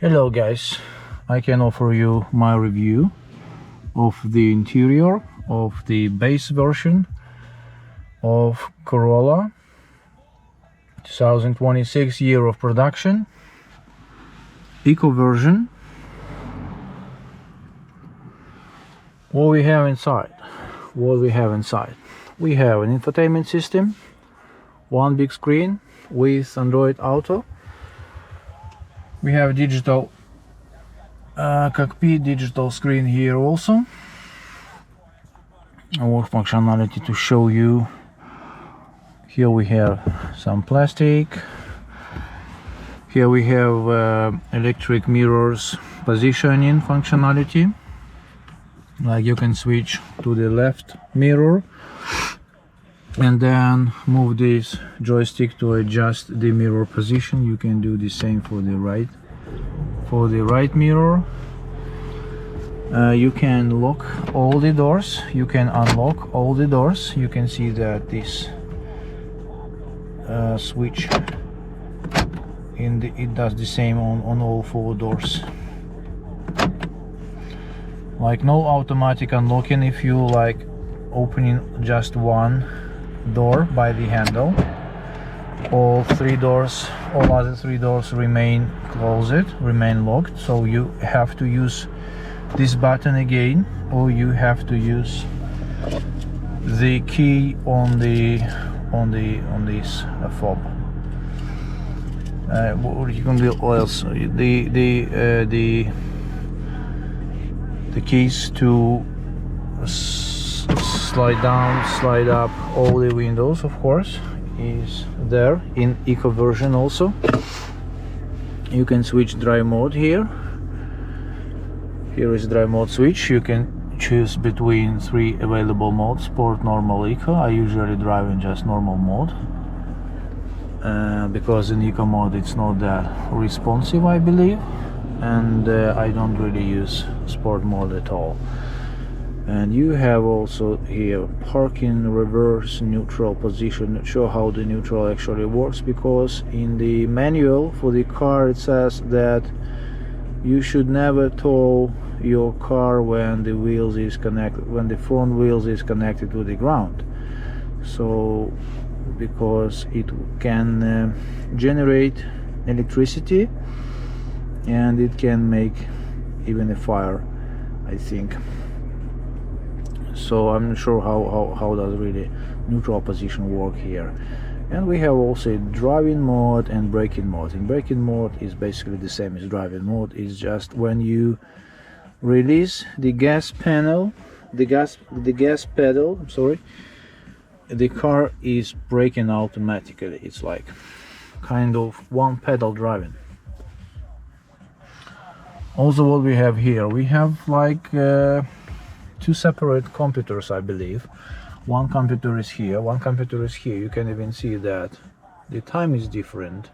Hello guys, I can offer you my review of the interior of the base version of Corolla 2026 year of production Eco version. What we have inside? We have an infotainment system, one big screen with Android Auto. We have digital cockpit, digital screen here also. More functionality to show you. Here we have some plastic. Here we have electric mirrors positioning functionality. Like you can switch to the left mirror and then move this joystick to adjust the mirror position. You can do the same for the right mirror. You can lock all the doors, you can unlock all the doors. You can see that this switch it does the same on all four doors. Like no automatic unlocking if you like opening just one door by the handle. All other three doors remain closed, remain locked, so you have to use this button again, or you have to use the key on this fob. What you can do also, the keys to slide down, slide up all the windows, of course, is there in Eco version also. You can switch drive mode here. Here is drive mode switch. You can choose between three available modes: Sport, Normal, Eco. I usually drive in just normal mode because in Eco mode it's not that responsive, I believe, and I don't really use Sport mode at all. And you have also here parking, reverse, neutral position. Not sure how the neutral actually works, because in the manual for the car it says that you should never tow your car when the front wheels is connected to the ground. So because it can generate electricity and it can make even a fire, I think. So I'm not sure how does really neutral position work here. And we have also driving mode and braking mode. In braking mode is basically the same as driving mode. It's just when you release the gas pedal, the car is braking automatically. It's like kind of one pedal driving. Also, what we have here, we have like two separate computers, I believe. One computer is here, one computer is here. You can even see that the time is different.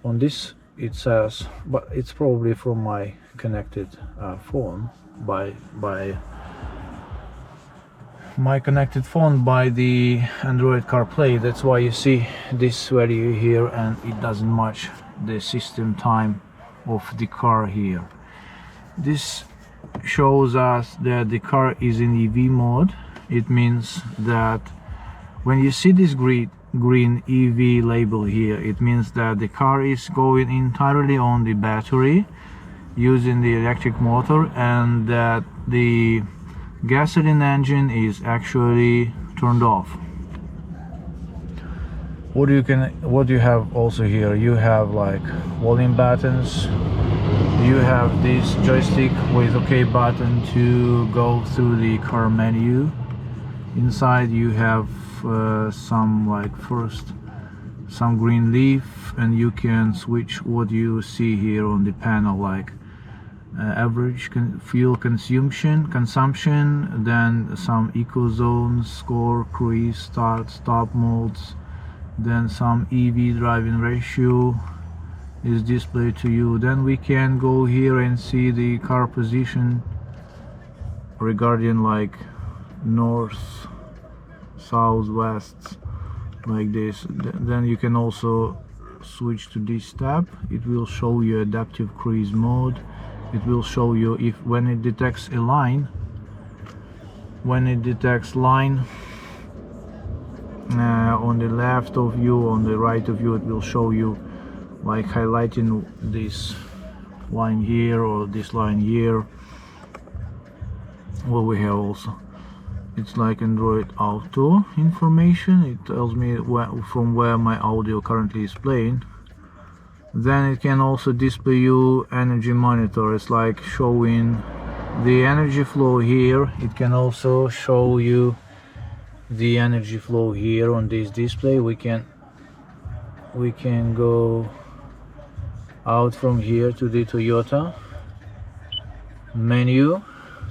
On this it says, but it's probably from my connected phone by my connected phone by the Android CarPlay. That's why you see this value here, and it doesn't match the system time of the car here. This shows us that the car is in EV mode. It means that when you see this green EV label here, it means that the car is going entirely on the battery using the electric motor, and that the gasoline engine is actually turned off. What you have also here, you have like volume buttons. You have this joystick with OK button to go through the car menu. Inside you have some green leaf, and you can switch what you see here on the panel, like average fuel consumption, then some eco zones, score, cruise, start, stop modes, then some EV driving ratio is displayed to you. Then we can go here and see the car position regarding like north, south, west, like this. Then you can also switch to this tab, it will show you adaptive cruise mode. It will show you if when it detects a line, on the left of you, on the right of you, it will show you like highlighting this line here or this line here. What we have also, it's like Android Auto information. It tells me from where my audio currently is playing. Then it can also display you energy monitor. It's like showing the energy flow here. It can also show you the energy flow here on this display. We can go out from here to the Toyota menu,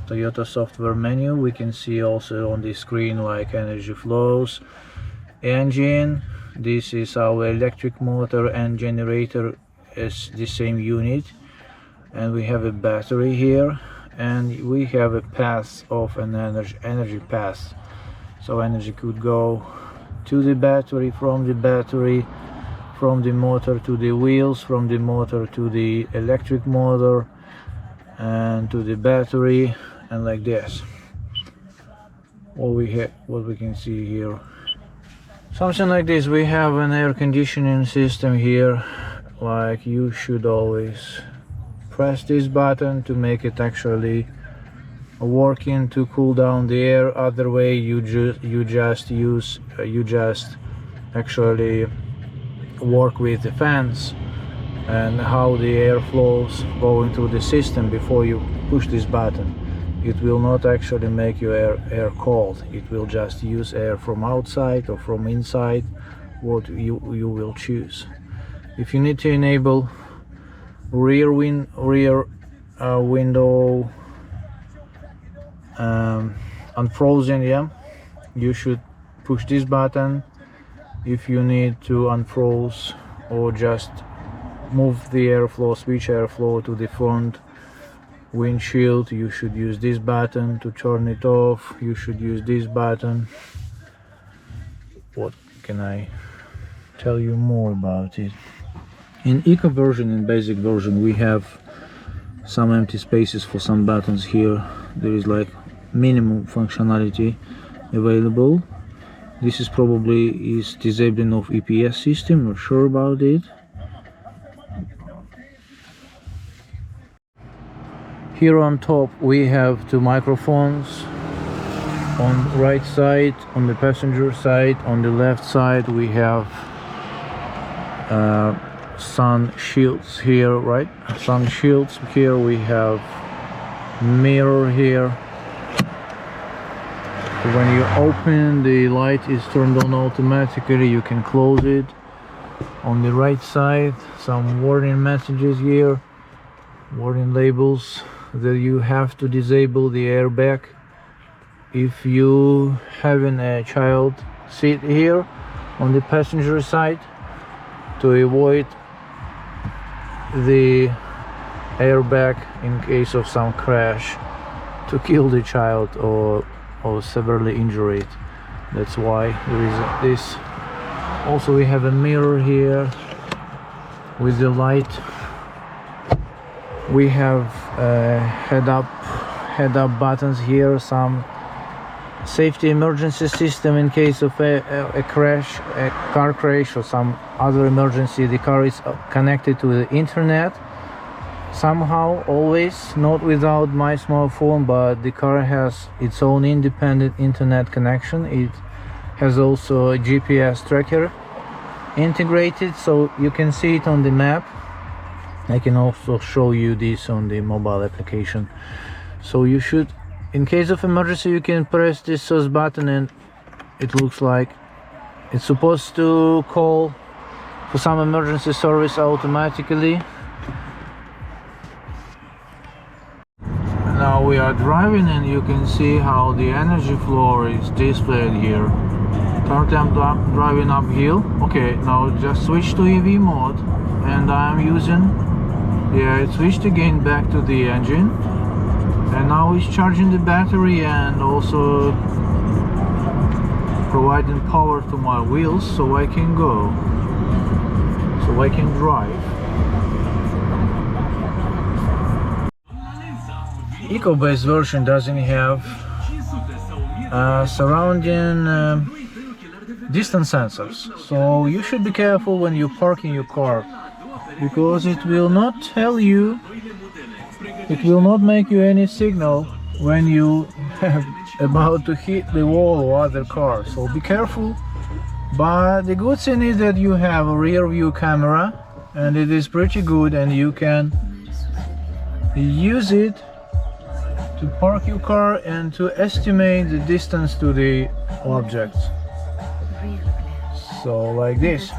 Toyota software menu. We can see also on the screen like energy flows, engine. This is our electric motor and generator is the same unit, and we have a battery here, and we have a path of an energy path. So energy could go to the battery, from the motor to the wheels, from the motor to the electric motor, and to the battery, and like this. What we can see here, something like this. We have an air conditioning system here. Like, you should always press this button to make it actually working to cool down the air. Other way, you just actually work with the fans and how the air flows going through the system before you push this button. It will not actually make your air cold. It will just use air from outside or from inside, what you will choose. If you need to enable rear window unfrozen, yeah, you should push this button. If you need to unfroze or just move the airflow, switch airflow to the front windshield, you should use this button. To turn it off, you should use this button. What can I tell you more about it? In Eco version and basic version, we have some empty spaces for some buttons here. There is like minimum functionality available. This is probably disabling of EPS system, not sure about it. Here on top we have two microphones on the right side, on the passenger side. On the left side we have sun shields here, right? Sun shields here. We have mirror here. When you open, the light is turned on automatically. You can close it. On the right side, some warning messages here, warning labels that you have to disable the airbag if you having a child seat here on the passenger side, to avoid the airbag in case of some crash, to kill the child or severely injure it. That's why there is this. Also, we have a mirror here with the light. We have head up buttons here, some safety emergency system in case of a crash, a car crash or some other emergency. The car is connected to the internet somehow, always, not without my smartphone, but the car has its own independent internet connection. It has also a GPS tracker integrated, so you can see it on the map. I can also show you this on the mobile application. So you should, in case of emergency, you can press this SOS button and it looks like it's supposed to call for some emergency service automatically. Now we are driving and you can see how the energy flow is displayed here. Currently I'm driving uphill. Okay, now just switch to EV mode, and I'm using, yeah, it switched again back to the engine, and now it's charging the battery and also providing power to my wheels so I can go. so I can drive. Eco-based version doesn't have surrounding distance sensors, so you should be careful when you park in your car, because it will not tell you, it will not make you any signal when you about to hit the wall or other car, so be careful. But the good thing is that you have a rear view camera, and it is pretty good, and you can use it to park your car and to estimate the distance to the objects. So like this.